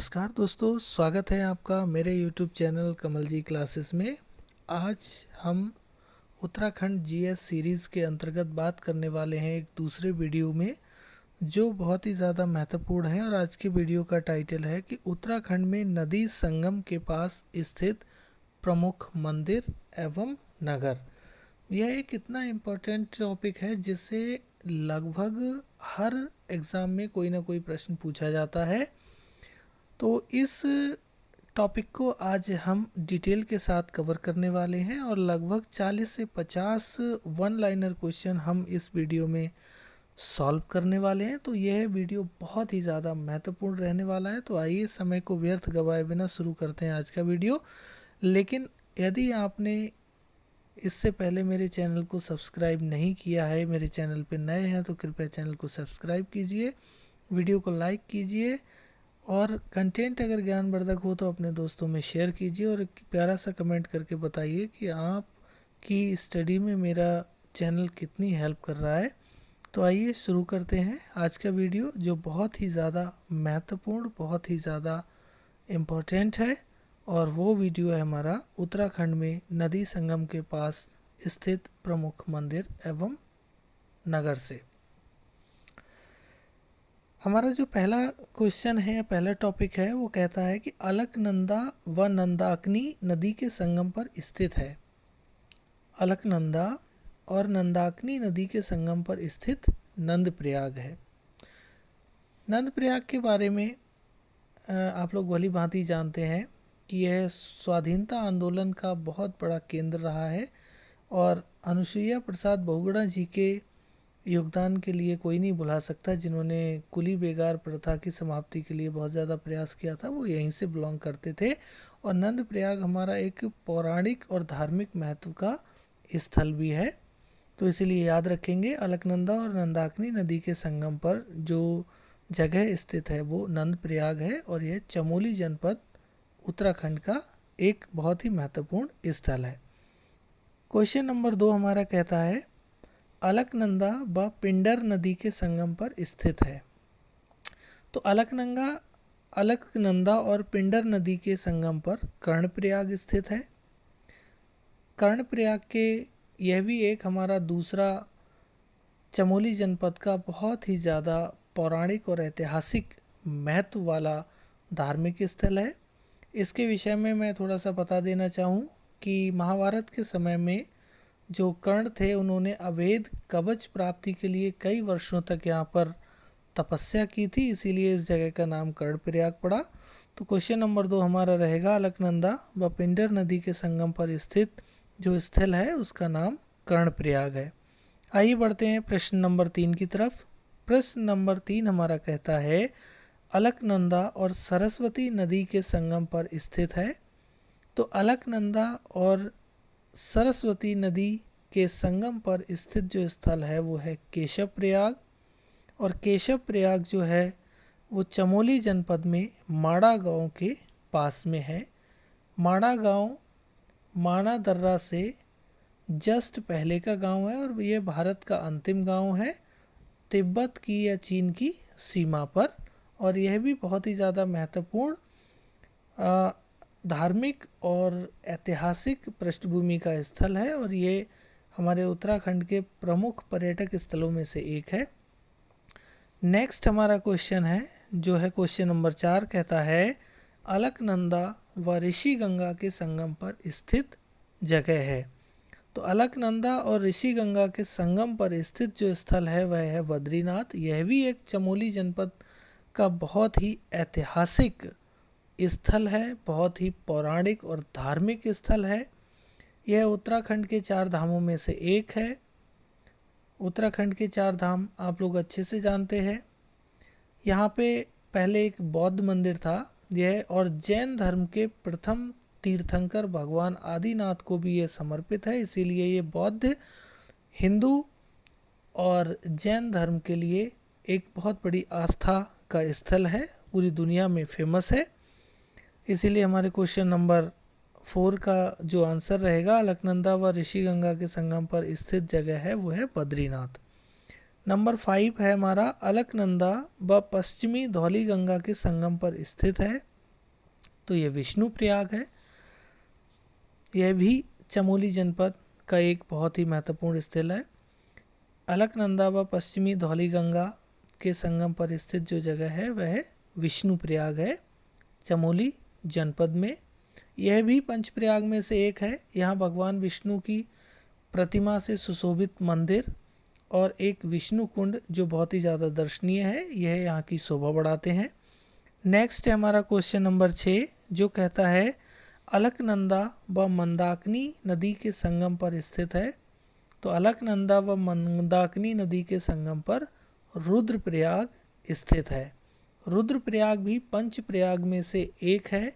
नमस्कार दोस्तों, स्वागत है आपका मेरे YouTube चैनल कमल जी क्लासेस में। आज हम उत्तराखंड जीएस सीरीज़ के अंतर्गत बात करने वाले हैं एक दूसरे वीडियो में, जो बहुत ही ज़्यादा महत्वपूर्ण है। और आज के वीडियो का टाइटल है कि उत्तराखंड में नदी संगम के पास स्थित प्रमुख मंदिर एवं नगर। यह एक इतना इम्पोर्टेंट टॉपिक है जिससे लगभग हर एग्ज़ाम में कोई ना कोई प्रश्न पूछा जाता है। तो इस टॉपिक को आज हम डिटेल के साथ कवर करने वाले हैं और लगभग 40 से 50 वन लाइनर क्वेश्चन हम इस वीडियो में सॉल्व करने वाले हैं। तो यह वीडियो बहुत ही ज़्यादा महत्वपूर्ण रहने वाला है। तो आइए समय को व्यर्थ गवाए बिना शुरू करते हैं आज का वीडियो। लेकिन यदि आपने इससे पहले मेरे चैनल को सब्सक्राइब नहीं किया है, मेरे चैनल पर नए हैं, तो कृपया चैनल को सब्सक्राइब कीजिए, वीडियो को लाइक कीजिए और कंटेंट अगर ज्ञानवर्धक हो तो अपने दोस्तों में शेयर कीजिए और एक प्यारा सा कमेंट करके बताइए कि आपकी स्टडी में मेरा चैनल कितनी हेल्प कर रहा है। तो आइए शुरू करते हैं आज का वीडियो, जो बहुत ही ज़्यादा महत्वपूर्ण, बहुत ही ज़्यादा इम्पोर्टेंट है। और वो वीडियो है हमारा उत्तराखंड में नदी संगम के पास स्थित प्रमुख मंदिर एवं नगर से। हमारा जो पहला क्वेश्चन है, पहला टॉपिक है, वो कहता है कि अलकनंदा व नंदाकिनी नदी के संगम पर स्थित है। अलकनंदा और नंदाकिनी नदी के संगम पर स्थित नंदप्रयाग है। नंदप्रयाग के बारे में आप लोग भली भांति जानते हैं कि यह स्वाधीनता आंदोलन का बहुत बड़ा केंद्र रहा है और अनुसुईया प्रसाद बहुगुणा जी के योगदान के लिए कोई नहीं भुला सकता, जिन्होंने कुली बेगार प्रथा की समाप्ति के लिए बहुत ज़्यादा प्रयास किया था। वो यहीं से बिलोंग करते थे। और नंदप्रयाग हमारा एक पौराणिक और धार्मिक महत्व का स्थल भी है। तो इसीलिए याद रखेंगे, अलकनंदा और नंदाकिनी नदी के संगम पर जो जगह स्थित है वो नंदप्रयाग है और यह चमोली जनपद उत्तराखंड का एक बहुत ही महत्वपूर्ण स्थल है। क्वेश्चन नंबर 2 हमारा कहता है अलकनंदा व पिंडर नदी के संगम पर स्थित है। तो अलकनंदा और पिंडर नदी के संगम पर कर्णप्रयाग स्थित है। कर्णप्रयाग के यह भी एक हमारा दूसरा चमोली जनपद का बहुत ही ज़्यादा पौराणिक और ऐतिहासिक महत्व वाला धार्मिक स्थल है। इसके विषय में मैं थोड़ा सा बता देना चाहूँ कि महाभारत के समय में जो कर्ण थे, उन्होंने अवैध कवच प्राप्ति के लिए कई वर्षों तक यहाँ पर तपस्या की थी, इसीलिए इस जगह का नाम कर्णप्रयाग पड़ा। तो क्वेश्चन नंबर 2 हमारा रहेगा अलकनंदा व पिंडर नदी के संगम पर स्थित जो स्थल है उसका नाम कर्णप्रयाग है। आइए बढ़ते हैं प्रश्न नंबर 3 की तरफ। प्रश्न नंबर 3 हमारा कहता है अलकनंदा और सरस्वती नदी के संगम पर स्थित है। तो अलकनंदा और सरस्वती नदी के संगम पर स्थित जो स्थल है वो है केशव प्रयाग। और केशव प्रयाग जो है वो चमोली जनपद में माड़ा गांव के पास में है। माड़ा गांव माना दर्रा से जस्ट पहले का गांव है और ये भारत का अंतिम गांव है, तिब्बत की या चीन की सीमा पर। और यह भी बहुत ही ज़्यादा महत्वपूर्ण धार्मिक और ऐतिहासिक पृष्ठभूमि का स्थल है और ये हमारे उत्तराखंड के प्रमुख पर्यटक स्थलों में से एक है। नेक्स्ट हमारा क्वेश्चन है जो है क्वेश्चन नंबर 4, कहता है अलकनंदा व ऋषिगंगा के संगम पर स्थित जगह है। तो अलकनंदा और ऋषिगंगा के संगम पर स्थित जो स्थल है वह है बद्रीनाथ। यह भी एक चमोली जनपद का बहुत ही ऐतिहासिक स्थल है, बहुत ही पौराणिक और धार्मिक स्थल है। यह उत्तराखंड के 4 धामों में से एक है। उत्तराखंड के 4 धाम आप लोग अच्छे से जानते हैं। यहाँ पे पहले एक बौद्ध मंदिर था यह, और जैन धर्म के प्रथम तीर्थंकर भगवान आदिनाथ को भी यह समर्पित है, इसीलिए ये बौद्ध, हिंदू और जैन धर्म के लिए एक बहुत बड़ी आस्था का स्थल है, पूरी दुनिया में फेमस है। इसीलिए हमारे क्वेश्चन नंबर 4 का जो आंसर रहेगा अलकनंदा व ऋषिगंगा के संगम पर स्थित जगह है वो है बद्रीनाथ। नंबर 5 है हमारा अलकनंदा व पश्चिमी धौली गंगा के संगम पर स्थित है, तो ये विष्णुप्रयाग है। यह भी चमोली जनपद का एक बहुत ही महत्वपूर्ण स्थल है। अलकनंदा व पश्चिमी धौली गंगा के संगम पर स्थित जो जगह है वह विष्णुप्रयाग है, चमोली जनपद में। यह भी पंचप्रयाग में से एक है। यहाँ भगवान विष्णु की प्रतिमा से सुशोभित मंदिर और एक विष्णु कुंड जो बहुत ही ज़्यादा दर्शनीय है, यह यहाँ की शोभा बढ़ाते हैं। नेक्स्ट है हमारा क्वेश्चन नंबर 6 जो कहता है अलकनंदा व मंदाकिनी नदी के संगम पर स्थित है, तो अलकनंदा व मंदाकिनी नदी के संगम पर रुद्रप्रयाग स्थित है। रुद्रप्रयाग भी पंचप्रयाग में से एक है।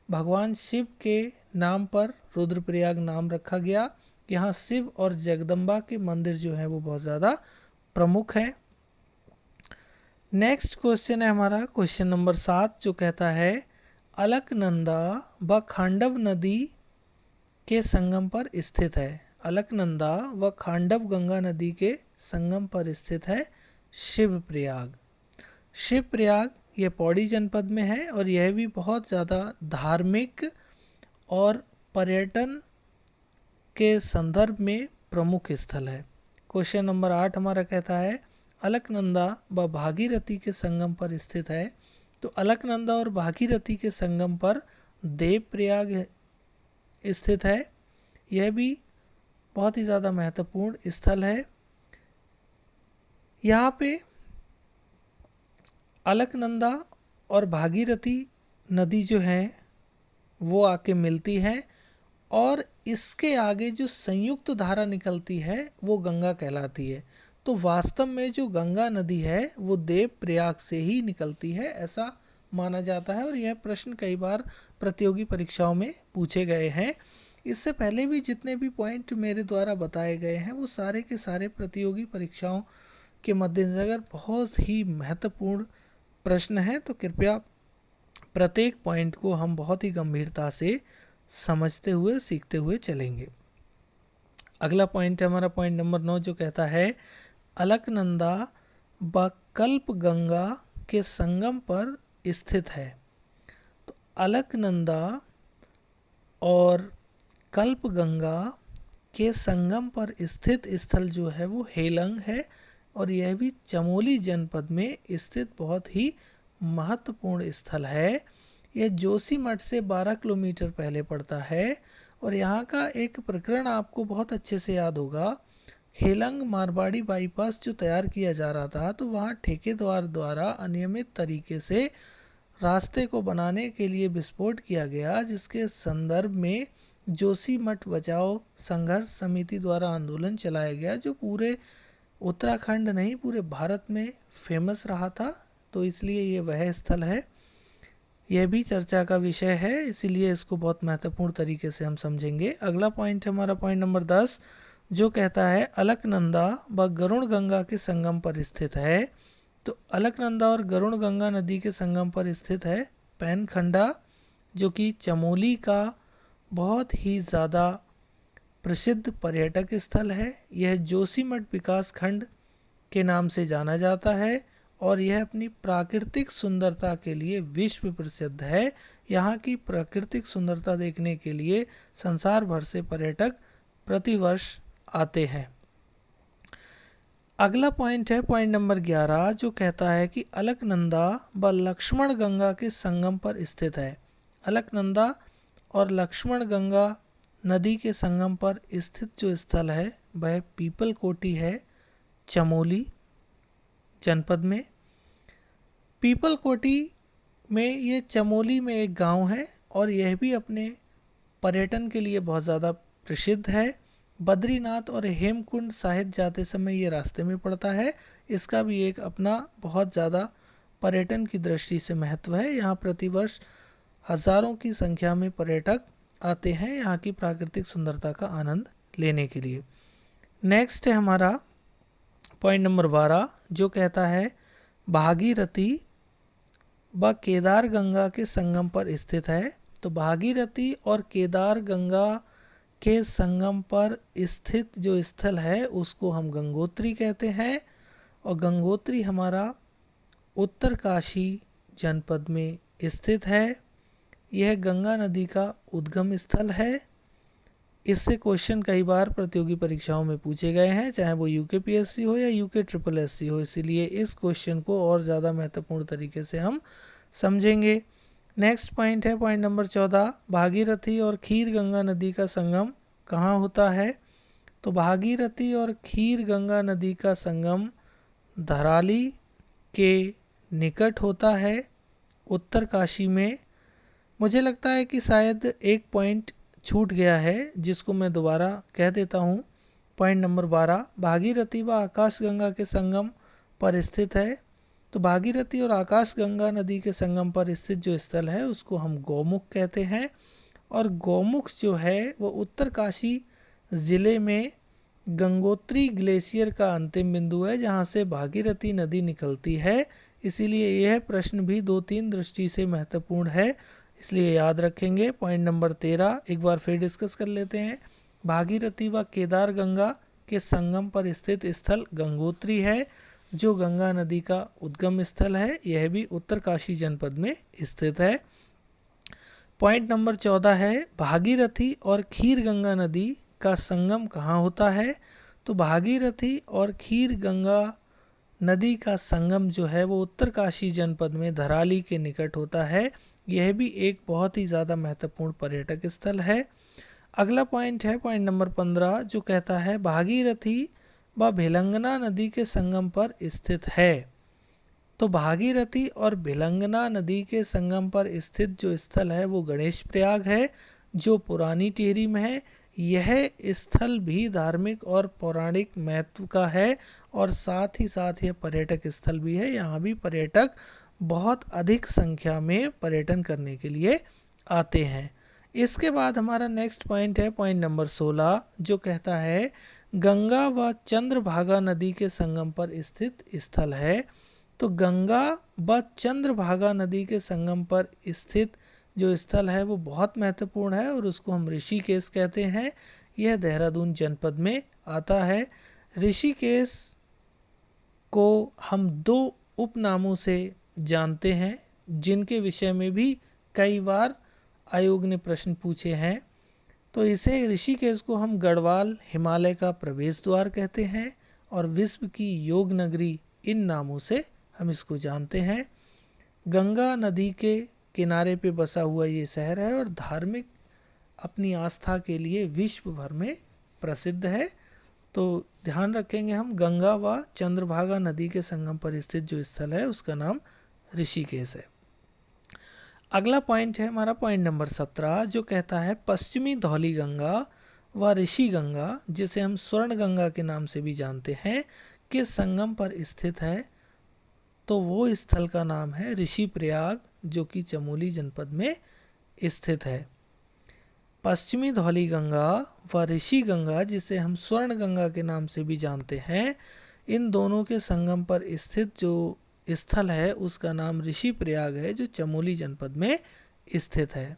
भगवान शिव के नाम पर रुद्रप्रयाग नाम रखा गया। यहाँ शिव और जगदम्बा के मंदिर जो हैं वो बहुत ज़्यादा प्रमुख हैं। नेक्स्ट क्वेश्चन है हमारा क्वेश्चन नंबर 7 जो कहता है अलकनंदा व खांडव नदी के संगम पर स्थित है। अलकनंदा व खांडव गंगा नदी के संगम पर स्थित है शिवप्रयाग। शिवप्रयाग ये पौड़ी जनपद में है और यह भी बहुत ज़्यादा धार्मिक और पर्यटन के संदर्भ में प्रमुख स्थल है। क्वेश्चन नंबर 8 हमारा कहता है अलकनंदा व भागीरथी के संगम पर स्थित है, तो अलकनंदा और भागीरथी के संगम पर देवप्रयाग स्थित है। यह भी बहुत ही ज़्यादा महत्वपूर्ण स्थल है। यहाँ पे अलकनंदा और भागीरथी नदी जो है वो आके मिलती है और इसके आगे जो संयुक्त धारा निकलती है वो गंगा कहलाती है। तो वास्तव में जो गंगा नदी है वो देवप्रयाग से ही निकलती है, ऐसा माना जाता है और यह प्रश्न कई बार प्रतियोगी परीक्षाओं में पूछे गए हैं। इससे पहले भी जितने भी पॉइंट मेरे द्वारा बताए गए हैं वो सारे के सारे प्रतियोगी परीक्षाओं के मद्देनज़र बहुत ही महत्वपूर्ण प्रश्न हैं, तो कृपया प्रत्येक पॉइंट को हम बहुत ही गंभीरता से समझते हुए सीखते हुए चलेंगे। अगला पॉइंट है हमारा पॉइंट नंबर 9 जो कहता है अलकनंदा व कल्प गंगा के संगम पर स्थित है, तो अलकनंदा और कल्प गंगा के संगम पर स्थित स्थल जो है वो हेलंग है और यह भी चमोली जनपद में स्थित बहुत ही महत्वपूर्ण स्थल है। यह जोशीमठ से 12 किलोमीटर पहले पड़ता है और यहाँ का एक प्रकरण आपको बहुत अच्छे से याद होगा। हेलंग मारवाड़ी बाईपास जो तैयार किया जा रहा था तो वहाँ ठेकेदार द्वारा अनियमित तरीके से रास्ते को बनाने के लिए विस्फोट किया गया, जिसके संदर्भ में जोशीमठ बचाओ संघर्ष समिति द्वारा आंदोलन चलाया गया जो पूरे उत्तराखंड नहीं पूरे भारत में फेमस रहा था। तो इसलिए ये वह स्थल है, यह भी चर्चा का विषय है, इसीलिए इसको बहुत महत्वपूर्ण तरीके से हम समझेंगे। अगला पॉइंट है हमारा पॉइंट नंबर 10 जो कहता है अलकनंदा व गरुड़ गंगा के संगम पर स्थित है, तो अलकनंदा और गरुड़ गंगा नदी के संगम पर स्थित है पैनखंडा जो कि चमोली का बहुत ही ज़्यादा प्रसिद्ध पर्यटक स्थल है। यह जोशीमठ विकास खंड के नाम से जाना जाता है और यह अपनी प्राकृतिक सुंदरता के लिए विश्व प्रसिद्ध है। यहाँ की प्राकृतिक सुंदरता देखने के लिए संसार भर से पर्यटक प्रतिवर्ष आते हैं। अगला पॉइंट है पॉइंट नंबर 11 जो कहता है कि अलकनंदा व लक्ष्मण गंगा के संगम पर स्थित है। अलकनंदा और लक्ष्मण गंगा नदी के संगम पर स्थित जो स्थल है वह पीपलकोटी है, चमोली जनपद में। पीपलकोटी में ये चमोली में एक गांव है और यह भी अपने पर्यटन के लिए बहुत ज़्यादा प्रसिद्ध है। बद्रीनाथ और हेमकुंड साहिब जाते समय ये रास्ते में पड़ता है। इसका भी एक अपना बहुत ज़्यादा पर्यटन की दृष्टि से महत्व है। यहाँ प्रतिवर्ष हज़ारों की संख्या में पर्यटक आते हैं यहाँ की प्राकृतिक सुंदरता का आनंद लेने के लिए। नेक्स्ट है हमारा पॉइंट नंबर 12 जो कहता है भागीरथी व केदार गंगा के संगम पर स्थित है, तो भागीरथी और केदार गंगा के संगम पर स्थित जो स्थल है उसको हम गंगोत्री कहते हैं और गंगोत्री हमारा उत्तरकाशी जनपद में स्थित है। यह गंगा नदी का उद्गम स्थल है। इससे क्वेश्चन कई बार प्रतियोगी परीक्षाओं में पूछे गए हैं, चाहे वो यूकेपीएससी हो या यूके ट्रिपल एससी हो, इसीलिए इस क्वेश्चन को और ज़्यादा महत्वपूर्ण तरीके से हम समझेंगे। नेक्स्ट पॉइंट है पॉइंट नंबर 14, भागीरथी और खीर गंगा नदी का संगम कहाँ होता है? तो भागीरथी और खीर गंगा नदी का संगम धराली के निकट होता है, उत्तरकाशी में। मुझे लगता है कि शायद एक पॉइंट छूट गया है, जिसको मैं दोबारा कह देता हूँ। पॉइंट नंबर 12, भागीरथी व आकाशगंगा के संगम पर स्थित है। तो भागीरथी और आकाशगंगा नदी के संगम पर स्थित जो स्थल है उसको हम गौमुख कहते हैं। और गौमुख जो है वो उत्तरकाशी ज़िले में गंगोत्री ग्लेशियर का अंतिम बिंदु है, जहाँ से भागीरथी नदी निकलती है। इसीलिए यह प्रश्न भी 2-3 दृष्टि से महत्वपूर्ण है, इसलिए याद रखेंगे। पॉइंट नंबर 13 एक बार फिर डिस्कस कर लेते हैं। भागीरथी व केदार गंगा के संगम पर स्थित स्थल गंगोत्री है, जो गंगा नदी का उद्गम स्थल है। यह भी उत्तरकाशी जनपद में स्थित है। पॉइंट नंबर 14 है, भागीरथी और खीर गंगा नदी का संगम कहाँ होता है? तो भागीरथी और खीर गंगा नदी का संगम जो है वो उत्तरकाशी जनपद में धराली के निकट होता है। यह भी एक बहुत ही ज़्यादा महत्वपूर्ण पर्यटक स्थल है। अगला पॉइंट है पॉइंट नंबर 15, जो कहता है भागीरथी व भिलंगना नदी के संगम पर स्थित है। तो भागीरथी और भिलंगना नदी के संगम पर स्थित जो स्थल है वो गणेश प्रयाग है, जो पुरानी टिहरी में है। यह स्थल भी धार्मिक और पौराणिक महत्व का है और साथ ही साथ यह पर्यटक स्थल भी है। यहाँ भी पर्यटक बहुत अधिक संख्या में पर्यटन करने के लिए आते हैं। इसके बाद हमारा नेक्स्ट पॉइंट है पॉइंट नंबर 16, जो कहता है गंगा व चंद्रभागा नदी के संगम पर स्थित स्थल है। तो गंगा व चंद्रभागा नदी के संगम पर स्थित जो स्थल है वो बहुत महत्वपूर्ण है और उसको हम ऋषिकेश कहते हैं। यह देहरादून जनपद में आता है। ऋषिकेश को हम 2 उपनामों से जानते हैं, जिनके विषय में भी कई बार आयोग ने प्रश्न पूछे हैं। तो इसे ऋषिकेश को हम गढ़वाल हिमालय का प्रवेश द्वार कहते हैं और विश्व की योग नगरी, इन नामों से हम इसको जानते हैं। गंगा नदी के किनारे पे बसा हुआ ये शहर है और धार्मिक अपनी आस्था के लिए विश्व भर में प्रसिद्ध है। तो ध्यान रखेंगे हम, गंगा व चंद्रभागा नदी के संगम पर स्थित जो स्थल है उसका नाम ऋषिकेश है। अगला पॉइंट है हमारा पॉइंट नंबर 17, जो कहता है पश्चिमी धौली गंगा व ऋषि गंगा, जिसे हम स्वर्ण गंगा के नाम से भी जानते हैं, के संगम पर स्थित है। तो वो स्थल का नाम है ऋषि प्रयाग, जो कि चमोली जनपद में स्थित है। पश्चिमी धौली गंगा व ऋषि गंगा, जिसे हम स्वर्ण गंगा के नाम से भी जानते हैं, इन दोनों के संगम पर स्थित जो स्थल है उसका नाम ऋषि प्रयाग है, जो चमोली जनपद में स्थित है।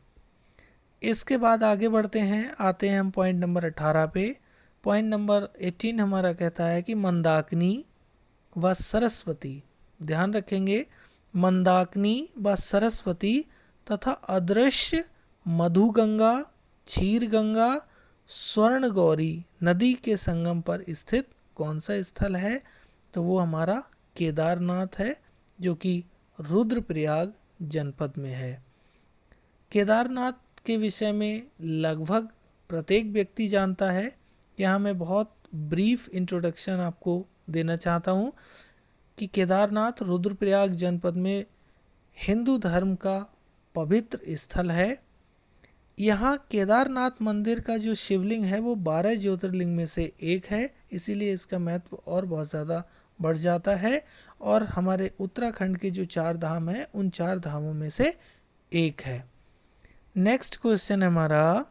इसके बाद आगे बढ़ते हैं, आते हैं हम पॉइंट नंबर 18 पे। पॉइंट नंबर 18 हमारा कहता है कि मंदाकिनी व सरस्वती, ध्यान रखेंगे, मंदाकिनी व सरस्वती तथा अदृश्य मधुगंगा, क्षीर गंगा, स्वर्ण गौरी नदी के संगम पर स्थित कौन सा स्थल है? तो वो हमारा केदारनाथ है, जो कि रुद्रप्रयाग जनपद में है। केदारनाथ के विषय में लगभग प्रत्येक व्यक्ति जानता है। यहाँ मैं बहुत ब्रीफ इंट्रोडक्शन आपको देना चाहता हूँ कि केदारनाथ रुद्रप्रयाग जनपद में हिंदू धर्म का पवित्र स्थल है। यहाँ केदारनाथ मंदिर का जो शिवलिंग है वो 12 ज्योतिर्लिंग में से एक है, इसीलिए इसका महत्व और बहुत ज़्यादा बढ़ जाता है और हमारे उत्तराखंड के जो 4 धाम हैं उन 4 धामों में से एक है। नेक्स्ट क्वेश्चन है हमारा,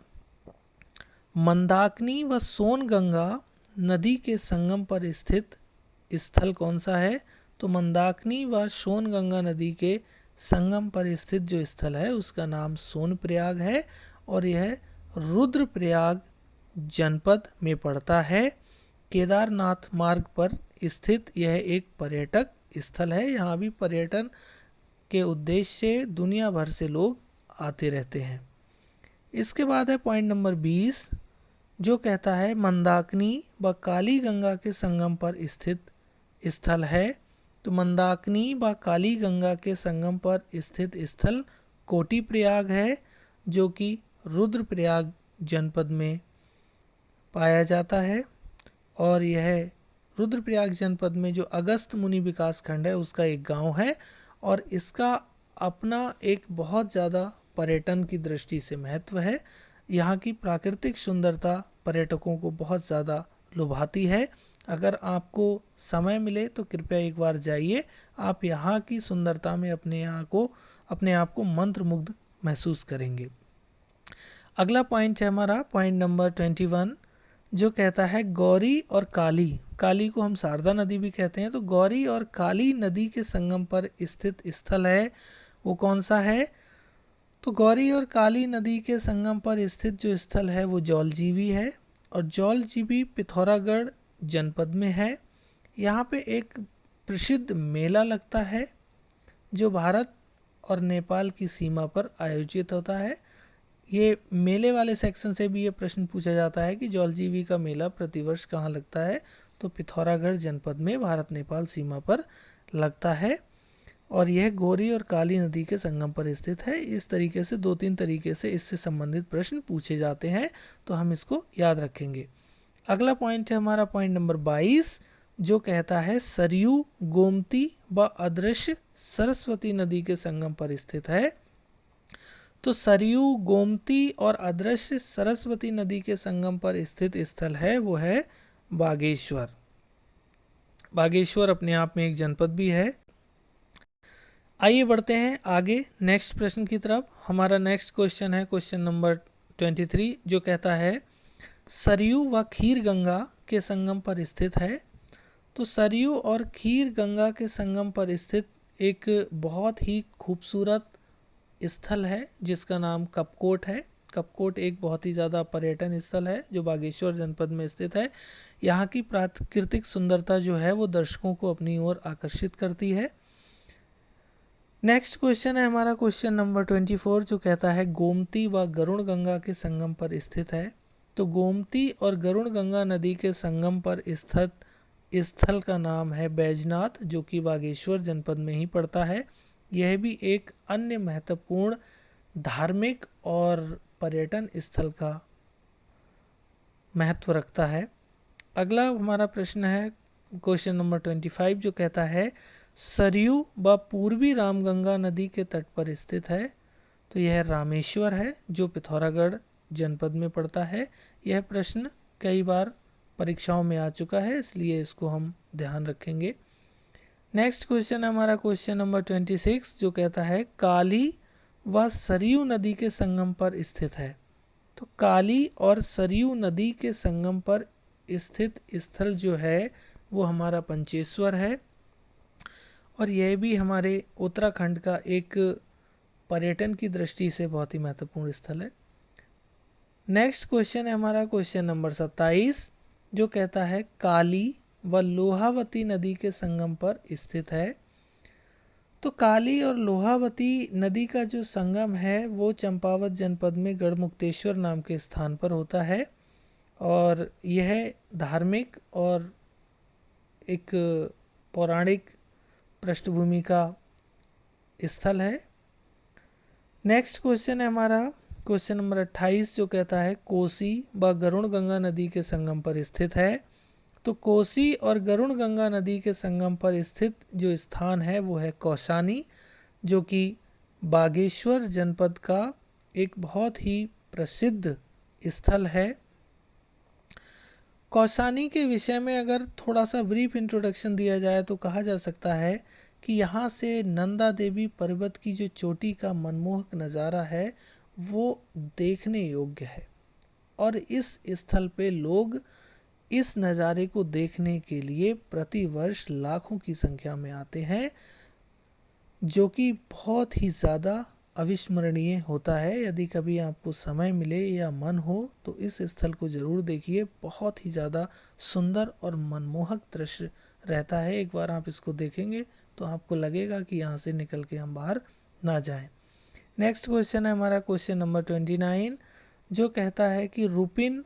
मंदाकिनी व सोनगंगा नदी के संगम पर स्थित स्थल कौन सा है? तो मंदाकिनी व सोनगंगा नदी के संगम पर स्थित जो स्थल है उसका नाम सोनप्रयाग है और यह रुद्रप्रयाग जनपद में पड़ता है। केदारनाथ मार्ग पर स्थित यह एक पर्यटक स्थल है। यहाँ भी पर्यटन के उद्देश्य से दुनिया भर से लोग आते रहते हैं। इसके बाद है पॉइंट नंबर 20 जो कहता है मंदाकिनी व काली गंगा के संगम पर स्थित स्थल है। तो मंदाकिनी व काली गंगा के संगम पर स्थित स्थल कोटि प्रयाग है, जो कि रुद्रप्रयाग जनपद में पाया जाता है। और यह रुद्रप्रयाग जनपद में जो अगस्त मुनि विकास खंड है उसका एक गांव है, और इसका अपना एक बहुत ज़्यादा पर्यटन की दृष्टि से महत्व है। यहाँ की प्राकृतिक सुंदरता पर्यटकों को बहुत ज़्यादा लुभाती है। अगर आपको समय मिले तो कृपया एक बार जाइए, आप यहाँ की सुंदरता में अपने आप को मंत्रमुग्ध महसूस करेंगे। अगला पॉइंट है हमारा पॉइंट नंबर 21 जो कहता है गौरी और काली, काली को हम शारदा नदी भी कहते हैं, तो गौरी और काली नदी के संगम पर स्थित स्थल है वो कौन सा है? तो गौरी और काली नदी के संगम पर स्थित जो स्थल है वो जौलजीबी है, और जौलजीबी पिथौरागढ़ जनपद में है। यहाँ पे एक प्रसिद्ध मेला लगता है जो भारत और नेपाल की सीमा पर आयोजित होता है। ये मेले वाले सेक्शन से भी ये प्रश्न पूछा जाता है कि जौलजीबी का मेला प्रतिवर्ष कहाँ लगता है? तो पिथौरागढ़ जनपद में भारत नेपाल सीमा पर लगता है, और यह गौरी और काली नदी के संगम पर स्थित है। इस तरीके से 2-3 तरीके से इससे संबंधित प्रश्न पूछे जाते हैं, तो हम इसको याद रखेंगे। अगला पॉइंट है हमारा पॉइंट नंबर 22 जो कहता है सरयू गोमती व अदृश्य सरस्वती नदी के संगम पर स्थित है। तो सरयू गोमती और अदृश्य सरस्वती नदी के संगम पर स्थित स्थल है वो है बागेश्वर। बागेश्वर अपने आप में एक जनपद भी है। आइए बढ़ते हैं आगे नेक्स्ट प्रश्न की तरफ। हमारा नेक्स्ट क्वेश्चन है क्वेश्चन नंबर 23 जो कहता है सरयू व खीर गंगा के संगम पर स्थित है। तो सरयू और खीर गंगा के संगम पर स्थित एक बहुत ही खूबसूरत स्थल है जिसका नाम कपकोट है। कपकोट एक बहुत ही ज़्यादा पर्यटन स्थल है जो बागेश्वर जनपद में स्थित है। यहाँ की प्राकृतिक सुंदरता जो है वो दर्शकों को अपनी ओर आकर्षित करती है। नेक्स्ट क्वेश्चन है हमारा क्वेश्चन नंबर 24 जो कहता है गोमती व गरुण गंगा के संगम पर स्थित है। तो गोमती और गरुण गंगा नदी के संगम पर स्थित स्थल का नाम है बैजनाथ, जो कि बागेश्वर जनपद में ही पड़ता है। यह भी एक अन्य महत्वपूर्ण धार्मिक और पर्यटन स्थल का महत्व रखता है। अगला हमारा प्रश्न है क्वेश्चन नंबर 25 जो कहता है सरयू व पूर्वी रामगंगा नदी के तट पर स्थित है। तो यह रामेश्वर है जो पिथौरागढ़ जनपद में पड़ता है। यह प्रश्न कई बार परीक्षाओं में आ चुका है, इसलिए इसको हम ध्यान रखेंगे। नेक्स्ट क्वेश्चन है हमारा क्वेश्चन नंबर 26 जो कहता है काली व सरयू नदी के संगम पर स्थित है। तो काली और सरयू नदी के संगम पर स्थित स्थल जो है वो हमारा पंचेश्वर है, और यह भी हमारे उत्तराखंड का एक पर्यटन की दृष्टि से बहुत ही महत्वपूर्ण स्थल है। नेक्स्ट क्वेश्चन है हमारा क्वेश्चन नंबर 27 जो कहता है काली व लोहावती नदी के संगम पर स्थित है। तो काली और लोहावती नदी का जो संगम है वो चंपावत जनपद में गढ़मुक्तेश्वर नाम के स्थान पर होता है, और यह धार्मिक और एक पौराणिक पृष्ठभूमि का स्थल है। नेक्स्ट क्वेश्चन है हमारा क्वेश्चन नंबर 28 जो कहता है कोसी व गरुण गंगा नदी के संगम पर स्थित है। तो कोसी और गरुण गंगा नदी के संगम पर स्थित जो स्थान है वो है कौसानी, जो कि बागेश्वर जनपद का एक बहुत ही प्रसिद्ध स्थल है। कौसानी के विषय में अगर थोड़ा सा ब्रीफ इंट्रोडक्शन दिया जाए तो कहा जा सकता है कि यहाँ से नंदा देवी पर्वत की जो चोटी का मनमोहक नज़ारा है वो देखने योग्य है, और इस स्थल पे लोग इस नज़ारे को देखने के लिए प्रतिवर्ष लाखों की संख्या में आते हैं, जो कि बहुत ही ज़्यादा अविस्मरणीय होता है। यदि कभी आपको समय मिले या मन हो तो इस स्थल को ज़रूर देखिए, बहुत ही ज़्यादा सुंदर और मनमोहक दृश्य रहता है। एक बार आप इसको देखेंगे तो आपको लगेगा कि यहाँ से निकल के हम बाहर ना जाएं। नेक्स्ट क्वेश्चन है हमारा क्वेश्चन नंबर 29, जो कहता है कि रुपिन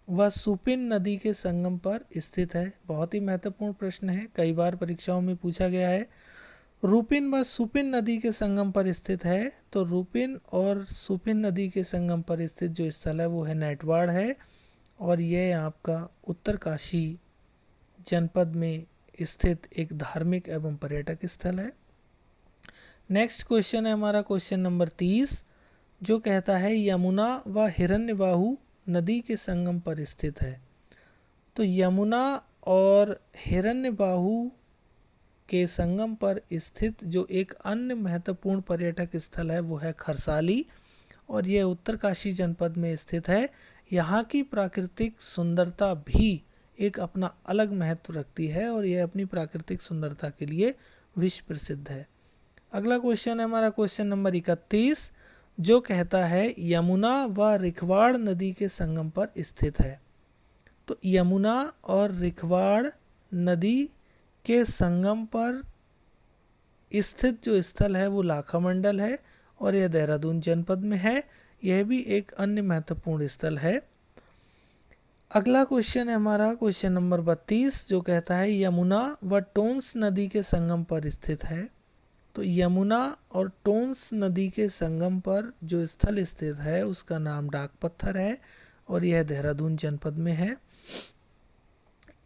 व सुपिन नदी के संगम पर स्थित है। बहुत ही महत्वपूर्ण प्रश्न है, कई बार परीक्षाओं में पूछा गया है। रुपिन व सुपिन नदी के संगम पर स्थित है, तो रुपिन और सुपिन नदी के संगम पर स्थित जो स्थल है वो है नैटवाड़ है, और यह आपका उत्तरकाशी जनपद में स्थित एक धार्मिक एवं पर्यटक स्थल है। नेक्स्ट क्वेश्चन है हमारा क्वेश्चन नंबर 30, जो कहता है यमुना व हिरण्यबाहु नदी के संगम पर स्थित है। तो यमुना और हिरण्यबाहु के संगम पर स्थित जो एक अन्य महत्वपूर्ण पर्यटक स्थल है वो है खरसाली, और यह उत्तरकाशी जनपद में स्थित है। यहाँ की प्राकृतिक सुंदरता भी एक अपना अलग महत्व रखती है, और यह अपनी प्राकृतिक सुंदरता के लिए विश्व प्रसिद्ध है। अगला क्वेश्चन है हमारा क्वेश्चन नंबर 31, जो कहता है यमुना व रिखवाड़ नदी के संगम पर स्थित है। तो यमुना और रिखवाड़ नदी के संगम पर स्थित जो स्थल है वो लाखा मंडल है, और यह देहरादून जनपद में है। यह भी एक अन्य महत्वपूर्ण स्थल है। अगला क्वेश्चन है हमारा क्वेश्चन नंबर 32, जो कहता है यमुना व टोंस नदी के संगम पर स्थित है। तो यमुना और टोंस नदी के संगम पर जो स्थल स्थित है उसका नाम डाक पत्थर है, और यह देहरादून जनपद में है।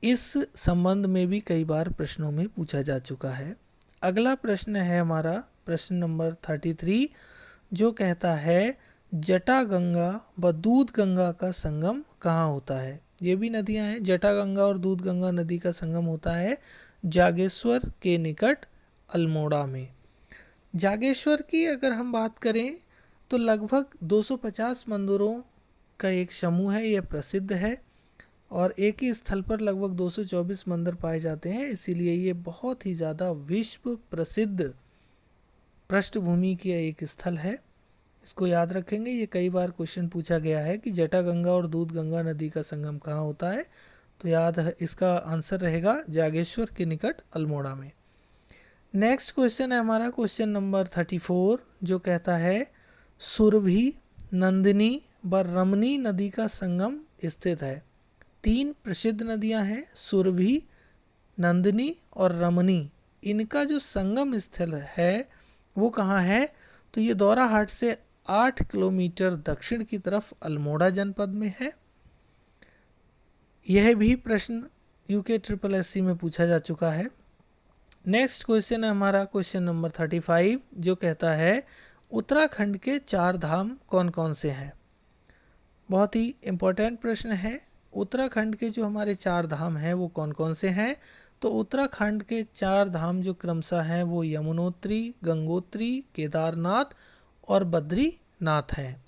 इस संबंध में भी कई बार प्रश्नों में पूछा जा चुका है। अगला प्रश्न है हमारा प्रश्न नंबर 33, जो कहता है जटा गंगा व दूध गंगा का संगम कहाँ होता है। ये भी नदियां हैं, जटा गंगा और दूध गंगा नदी का संगम होता है जागेश्वर के निकट अल्मोड़ा में। जागेश्वर की अगर हम बात करें तो लगभग 250 मंदिरों का एक समूह है, यह प्रसिद्ध है, और एक ही स्थल पर लगभग 224 मंदिर पाए जाते हैं, इसीलिए ये बहुत ही ज़्यादा विश्व प्रसिद्ध पृष्ठभूमि की एक स्थल है। इसको याद रखेंगे, ये कई बार क्वेश्चन पूछा गया है कि जटा गंगा और दूध गंगा नदी का संगम कहाँ होता है, तो याद है इसका आंसर रहेगा जागेश्वर के निकट अल्मोड़ा में। नेक्स्ट क्वेश्चन है हमारा क्वेश्चन नंबर 34, जो कहता है सुरभि, नंदिनी व रमनी नदी का संगम स्थित है। 3 प्रसिद्ध नदियां हैं, सुरभि, नंदिनी और रमनी। इनका जो संगम स्थल है वो कहाँ है, तो ये दौराहाट से 8 किलोमीटर दक्षिण की तरफ अल्मोड़ा जनपद में है। यह भी प्रश्न यूके SSSC में पूछा जा चुका है। नेक्स्ट क्वेश्चन है हमारा क्वेश्चन नंबर 35, जो कहता है उत्तराखंड के 4 धाम कौन कौन से हैं। बहुत ही इम्पोर्टेंट प्रश्न है। उत्तराखंड के जो हमारे 4 धाम हैं वो कौन कौन से हैं, तो उत्तराखंड के 4 धाम जो क्रमशः हैं वो यमुनोत्री, गंगोत्री, केदारनाथ और बद्रीनाथ हैं।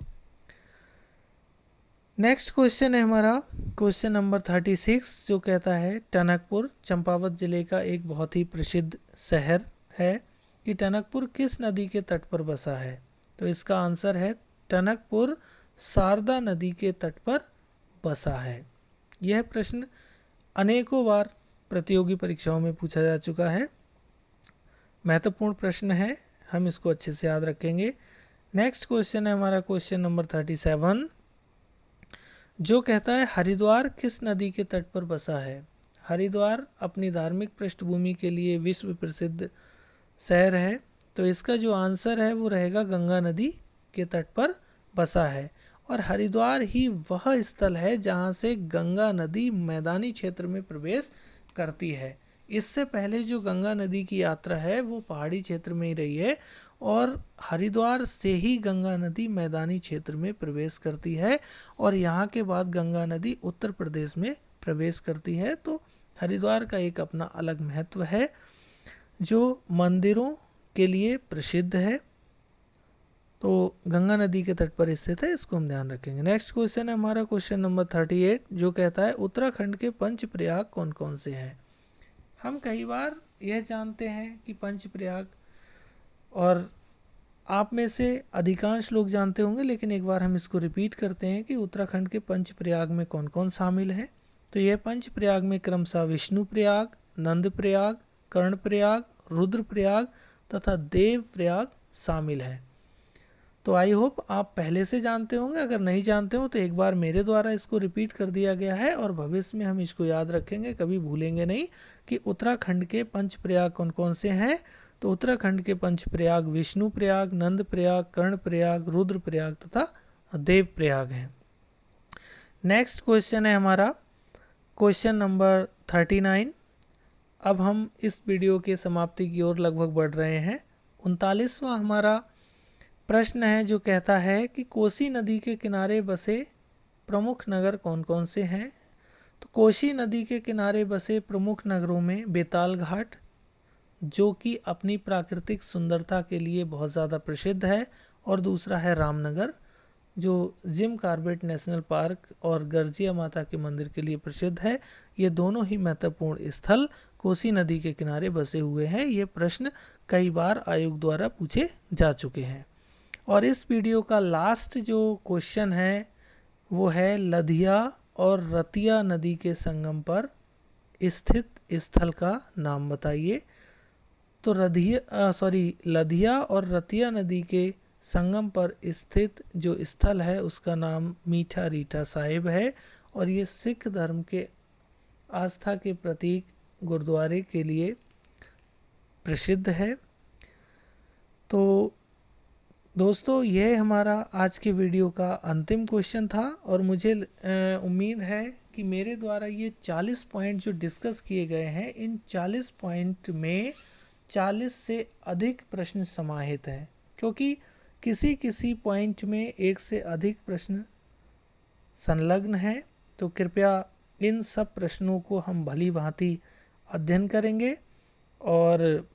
नेक्स्ट क्वेश्चन है हमारा क्वेश्चन नंबर 36, जो कहता है टनकपुर चंपावत जिले का एक बहुत ही प्रसिद्ध शहर है कि टनकपुर किस नदी के तट पर बसा है। तो इसका आंसर है टनकपुर शारदा नदी के तट पर बसा है। यह प्रश्न अनेकों बार प्रतियोगी परीक्षाओं में पूछा जा चुका है, महत्वपूर्ण प्रश्न है, हम इसको अच्छे से याद रखेंगे। नेक्स्ट क्वेश्चन है हमारा क्वेश्चन नंबर 37, जो कहता है हरिद्वार किस नदी के तट पर बसा है। हरिद्वार अपनी धार्मिक पृष्ठभूमि के लिए विश्व प्रसिद्ध शहर है, तो इसका जो आंसर है वो रहेगा गंगा नदी के तट पर बसा है, और हरिद्वार ही वह स्थल है जहाँ से गंगा नदी मैदानी क्षेत्र में प्रवेश करती है। इससे पहले जो गंगा नदी की यात्रा है वो पहाड़ी क्षेत्र में ही रही है, और हरिद्वार से ही गंगा नदी मैदानी क्षेत्र में प्रवेश करती है, और यहाँ के बाद गंगा नदी उत्तर प्रदेश में प्रवेश करती है। तो हरिद्वार का एक अपना अलग महत्व है जो मंदिरों के लिए प्रसिद्ध है, तो गंगा नदी के तट पर स्थित है, इसको हम ध्यान रखेंगे। नेक्स्ट क्वेश्चन है हमारा क्वेश्चन नंबर 38, जो कहता है उत्तराखंड के पंचप्रयाग कौन कौन से हैं। हम कई बार यह जानते हैं कि पंचप्रयाग, और आप में से अधिकांश लोग जानते होंगे, लेकिन एक बार हम इसको रिपीट करते हैं कि उत्तराखंड के पंचप्रयाग में कौन कौन शामिल हैं। तो यह पंच प्रयाग में क्रमशः विष्णु प्रयाग, नंद प्रयाग, कर्ण प्रयाग, रुद्र प्रयाग तथा देव प्रयाग शामिल है। तो आई होप आप पहले से जानते होंगे, अगर नहीं जानते हो तो एक बार मेरे द्वारा इसको रिपीट कर दिया गया है और भविष्य में हम इसको याद रखेंगे, कभी भूलेंगे नहीं कि उत्तराखंड के पंच प्रयाग कौन कौन से हैं। तो उत्तराखंड के पंच प्रयाग विष्णु प्रयाग, नंद प्रयाग, कर्ण प्रयाग, रुद्र प्रयाग तथा देव प्रयाग हैं। नेक्स्ट क्वेश्चन है हमारा क्वेश्चन नंबर 39। अब हम इस वीडियो के समाप्ति की ओर लगभग बढ़ रहे हैं। 39वां हमारा प्रश्न है जो कहता है कि कोसी नदी के किनारे बसे प्रमुख नगर कौन कौन से हैं। तो कोसी नदी के किनारे बसे प्रमुख नगरों में बेताल घाट, जो कि अपनी प्राकृतिक सुंदरता के लिए बहुत ज़्यादा प्रसिद्ध है, और दूसरा है रामनगर, जो जिम कॉर्बेट नेशनल पार्क और गर्जिया माता के मंदिर के लिए प्रसिद्ध है। ये दोनों ही महत्वपूर्ण स्थल कोसी नदी के किनारे बसे हुए हैं। ये प्रश्न कई बार आयोग द्वारा पूछे जा चुके हैं। और इस वीडियो का लास्ट जो क्वेश्चन है वो है लधिया और रतिया नदी के संगम पर स्थित स्थल का नाम बताइए। तो लधिया और रतिया नदी के संगम पर स्थित जो स्थल है उसका नाम मीठा रीठा साहिब है, और ये सिख धर्म के आस्था के प्रतीक गुरुद्वारे के लिए प्रसिद्ध है। तो दोस्तों, यह हमारा आज के वीडियो का अंतिम क्वेश्चन था, और मुझे उम्मीद है कि मेरे द्वारा ये 40 पॉइंट जो डिस्कस किए गए हैं, इन 40 पॉइंट में 40 से अधिक प्रश्न समाहित हैं, क्योंकि किसी किसी पॉइंट में एक से अधिक प्रश्न संलग्न हैं। तो कृपया इन सब प्रश्नों को हम भली भांति अध्ययन करेंगे, और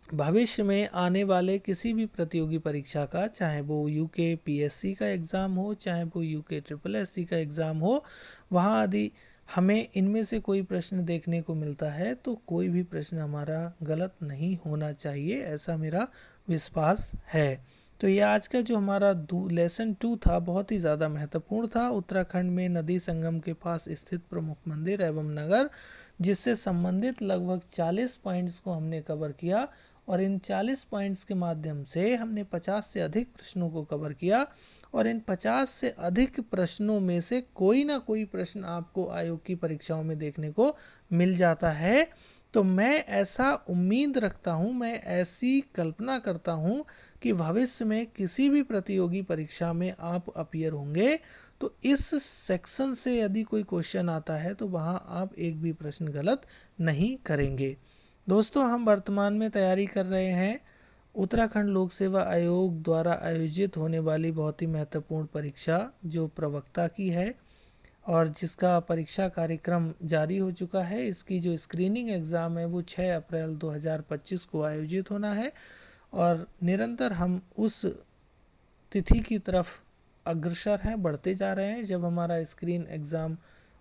भविष्य में आने वाले किसी भी प्रतियोगी परीक्षा का, चाहे वो यूके पीएससी का एग्ज़ाम हो, चाहे वो यूके SSSC का एग्ज़ाम हो, वहाँ यदि हमें इनमें से कोई प्रश्न देखने को मिलता है तो कोई भी प्रश्न हमारा गलत नहीं होना चाहिए, ऐसा मेरा विश्वास है। तो ये आज का जो हमारा लेसन 2 था, बहुत ही ज़्यादा महत्वपूर्ण था। उत्तराखंड में नदी संगम के पास स्थित प्रमुख मंदिर एवं नगर, जिससे संबंधित लगभग 40 पॉइंट्स को हमने कवर किया, और इन 40 पॉइंट्स के माध्यम से हमने 50 से अधिक प्रश्नों को कवर किया, और इन 50 से अधिक प्रश्नों में से कोई ना कोई प्रश्न आपको आयोग की परीक्षाओं में देखने को मिल जाता है। तो मैं ऐसा उम्मीद रखता हूँ, मैं ऐसी कल्पना करता हूँ कि भविष्य में किसी भी प्रतियोगी परीक्षा में आप अपीयर होंगे तो इस सेक्शन से यदि कोई क्वेश्चन आता है तो वहाँ आप एक भी प्रश्न गलत नहीं करेंगे। दोस्तों, हम वर्तमान में तैयारी कर रहे हैं उत्तराखंड लोक सेवा आयोग द्वारा आयोजित होने वाली बहुत ही महत्वपूर्ण परीक्षा जो प्रवक्ता की है, और जिसका परीक्षा कार्यक्रम जारी हो चुका है। इसकी जो स्क्रीनिंग एग्ज़ाम है वो 6 अप्रैल 2025 को आयोजित होना है, और निरंतर हम उस तिथि की तरफ अग्रसर हैं, बढ़ते जा रहे हैं जब हमारा स्क्रीन एग्ज़ाम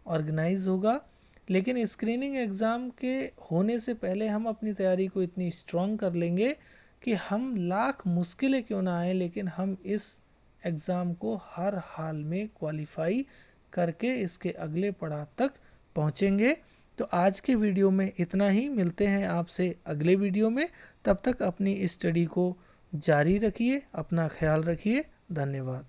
ऑर्गेनाइज होगा। लेकिन स्क्रीनिंग एग्ज़ाम के होने से पहले हम अपनी तैयारी को इतनी स्ट्रॉन्ग कर लेंगे कि हम लाख मुश्किलें क्यों ना आए, लेकिन हम इस एग्ज़ाम को हर हाल में क्वालिफाई करके इसके अगले पड़ाव तक पहुँचेंगे। तो आज के वीडियो में इतना ही, मिलते हैं आपसे अगले वीडियो में। तब तक अपनी स्टडी को जारी रखिए, अपना ख्याल रखिए। धन्यवाद।